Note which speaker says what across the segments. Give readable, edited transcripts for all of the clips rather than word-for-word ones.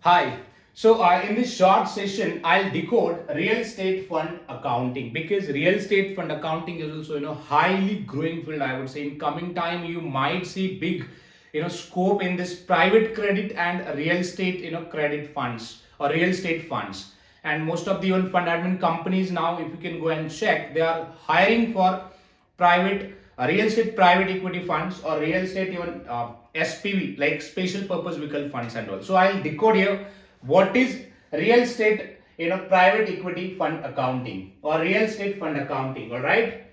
Speaker 1: Hi. In this short session, I'll decode real estate fund accounting because real estate fund accounting is also highly growing field. I would say in coming time you might see big scope in this private credit and real estate credit funds or real estate funds. And most of the even fund admin companies now, if you can go and check, they are hiring for private real estate private equity funds or real estate even SPV like special purpose vehicle funds and all. So I'll decode here what is real estate private equity fund accounting or real estate fund accounting. All right.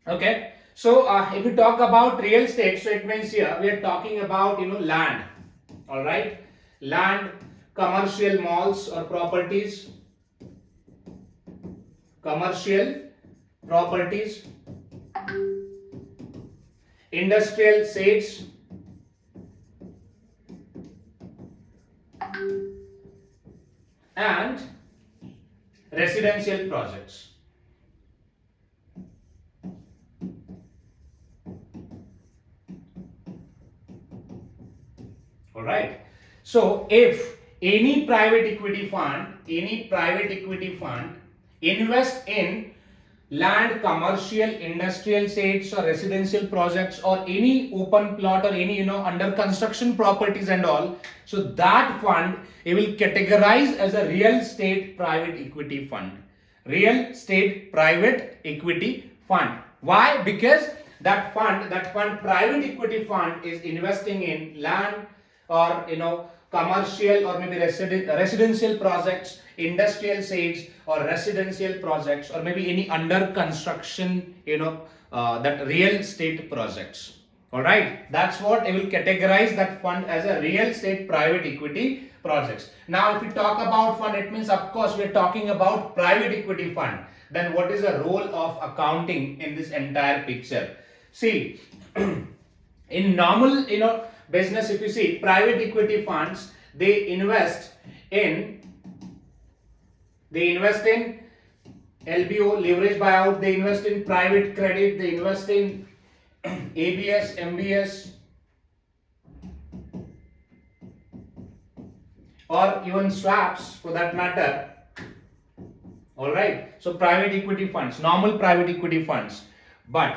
Speaker 1: Okay. So if we talk about real estate, so it means here we are talking about land. All right, land, commercial malls or properties, commercial properties, industrial sites, and residential projects. All right. So if any private equity fund invest in land, commercial, industrial sites or residential projects or any open plot or any under construction properties and all, so that fund it will categorize as a real estate private equity fund. Real estate private equity fund. Why? Because that fund private equity fund is investing in land or commercial or maybe residential projects, industrial sites or residential projects or maybe any under construction that real estate projects. All right, that's what I will categorize that fund as a real estate private equity projects. Now if we talk about fund, it means of course we are talking about private equity fund. Then what is the role of accounting in this entire picture? See, in normal business, if you see private equity funds, they invest in LBO, leverage buyout, they invest in private credit, they invest in ABS, MBS or even swaps for that matter. All right, so private equity funds, normal private equity funds, but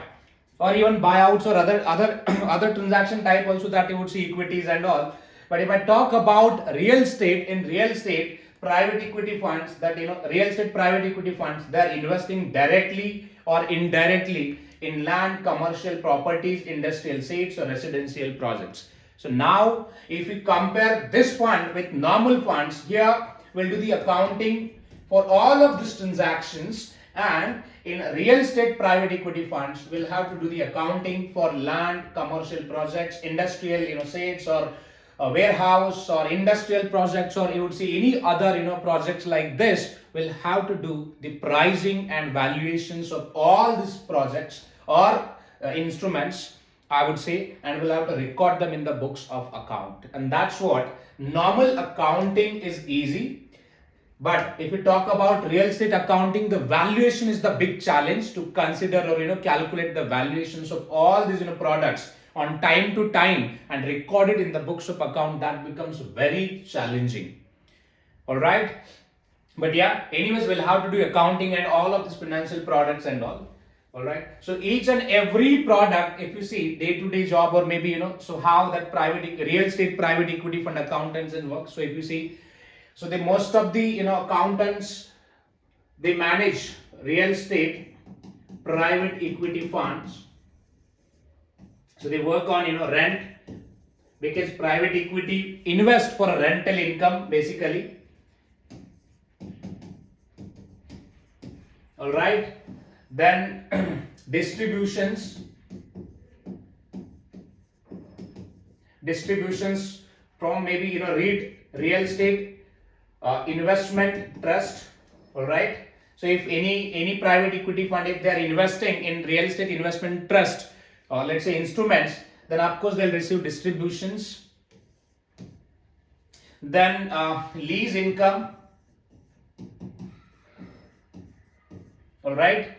Speaker 1: or even buyouts or other transaction type also that you would see equities and all. But if I talk about real estate, in real estate private equity funds, that real estate private equity funds, they are investing directly or indirectly in land, commercial properties, industrial sites or residential projects. So now if we compare this fund with normal funds, here we'll do the accounting for all of these transactions, and in real estate private equity funds we'll have to do the accounting for land, commercial projects, industrial sites or warehouse or industrial projects, or you would see any other projects like this. We'll have to do the pricing and valuations of all these projects or instruments, I would say, and we'll have to record them in the books of account. And that's what normal accounting is easy. But if we talk about real estate accounting, the valuation is the big challenge to consider or calculate the valuations of all these products on time to time and record it in the books of account. That becomes very challenging. All right. But yeah, anyways, we'll have to do accounting and all of these financial products and all. All right. So each and every product, if you see day-to-day job or maybe so how that real estate private equity fund accountants and work. So if you see, so the most of the accountants, they manage real estate private equity funds. So they work on rent, because private equity invest for a rental income basically. All right. Then distributions from maybe real estate investment trust. All right. So if any private equity fund, if they are investing in real estate investment trust or let's say instruments, then of course they'll receive distributions. Then lease income. All right.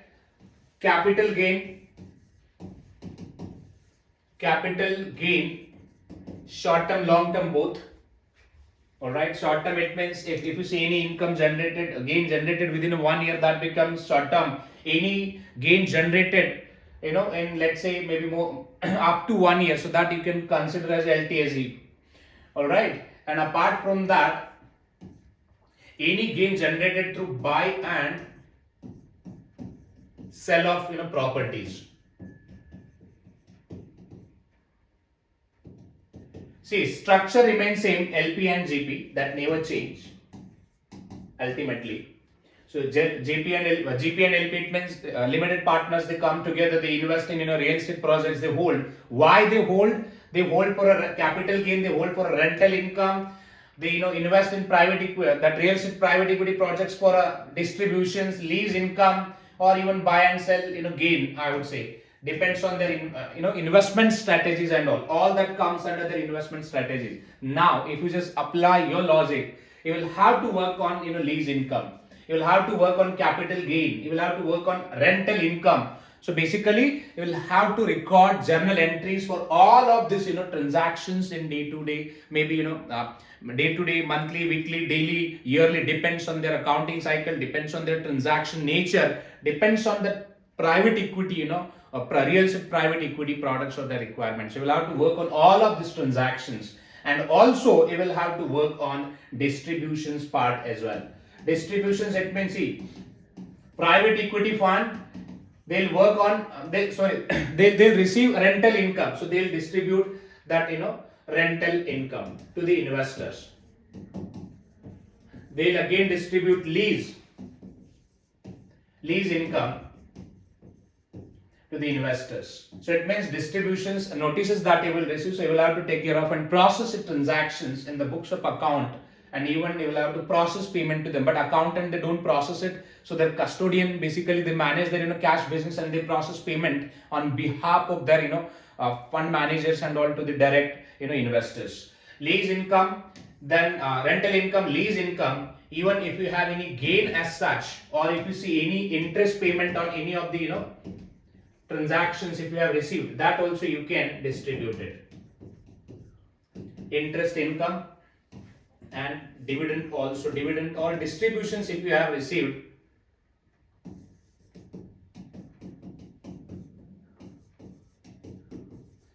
Speaker 1: Capital gain, short term, long term both. All right, short term, it means if you see any income generated, gain generated within 1 year, that becomes short term. Any gain generated, in let's say maybe more up to 1 year, so that you can consider as LTSE. All right, and apart from that, any gain generated through buy and sell of properties. See, structure remains same, LP and GP, that never change ultimately. So GP and LP, it means limited partners, they come together, they invest in real estate projects, they hold. Why they hold? They hold for a capital gain, they hold for a rental income, they invest in private equity, that real estate private equity projects for distributions, lease income, or even buy and sell gain, I would say. Depends on their investment strategies and all that comes under their investment strategies. Now if you just apply your logic, you will have to work on lease income, you will have to work on capital gain, you will have to work on rental income. So basically you will have to record journal entries for all of this transactions in day to day, maybe day to day, monthly, weekly, daily, yearly, depends on their accounting cycle, depends on their transaction nature, depends on the private equity, real estate private equity products or their requirements. You will have to work on all of these transactions, and also you will have to work on distributions part as well. Distributions, it means, see, private equity fund, they'll work on they'll receive rental income, so they'll distribute that rental income to the investors. They'll again distribute lease income to the investors. So it means distributions, notices that you will receive, so you will have to take care of and process the transactions in the books of account, and even you will have to process payment to them. But accountant, they don't process it, so their custodian, basically they manage their cash business, and they process payment on behalf of their fund managers and all to the direct investors. Lease income, then rental income, lease income, even if you have any gain as such, or if you see any interest payment on any of the transactions, if you have received, that also you can distribute it. Interest income and dividend, also dividend or distributions if you have received,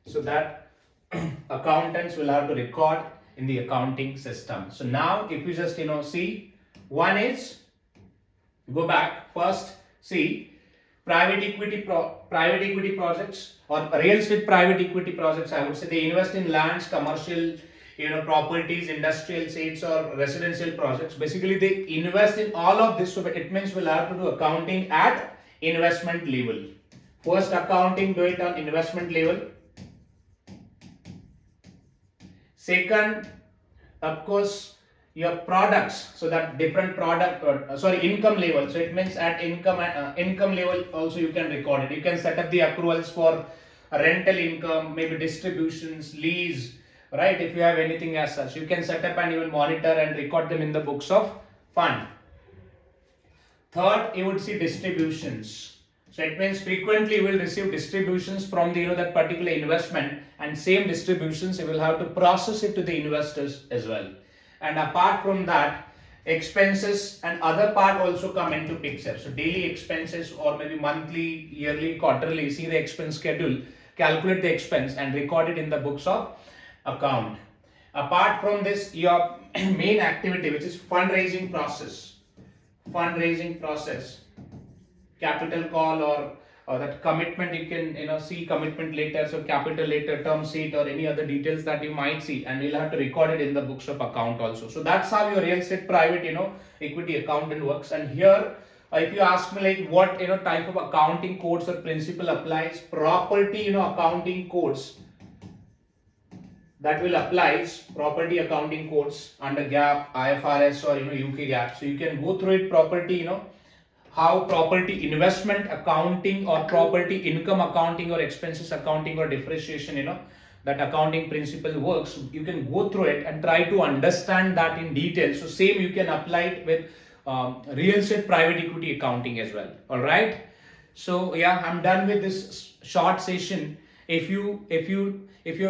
Speaker 1: so that accountants will have to record in the accounting system. So now if you just see, one is, go back first, see, private equity projects or real estate private equity projects, I would say, they invest in lands, commercial properties, industrial estates or residential projects. Basically they invest in all of this, so it means we'll have to do accounting at investment level. First accounting, do it on investment level. Second, of course, your products, so that different product income level, so it means at income level also you can record it. You can set up the accruals for rental income, maybe distributions, lease, right? If you have anything as such, you can set up and even monitor and record them in the books of fund. Third, you would see distributions. So it means frequently you will receive distributions from the that particular investment, and same distributions you will have to process it to the investors as well. And apart from that, expenses and other part also come into picture. So daily expenses or maybe monthly, yearly, quarterly, see the expense schedule, calculate the expense and record it in the books of account. Apart from this, your main activity, which is fundraising process, capital call or that commitment, you can see commitment letters or capital letter, term sheet or any other details that you might see, and you'll have to record it in the books of account also. So that's how your real estate private equity accountant works. And here if you ask me like what type of accounting codes or principle applies, property accounting codes, that will applies property accounting codes under GAAP, IFRS or UK GAAP. So you can go through it property, how property investment accounting or property income accounting or expenses accounting or depreciation, that accounting principle works. You can go through it and try to understand that in detail. So same you can apply it with real estate private equity accounting as well. All right. So yeah, I'm done with this short session. If you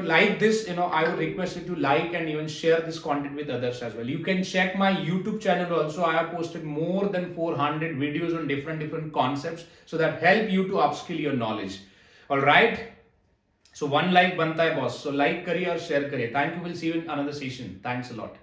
Speaker 1: like this, I would request you to like and even share this content with others as well. You can check my YouTube channel also. I have posted more than 400 videos on different concepts, so that help you to upskill your knowledge. All right. So one like banta hai boss. So like kariye or share kariye. Thank you. We'll see you in another session. Thanks a lot.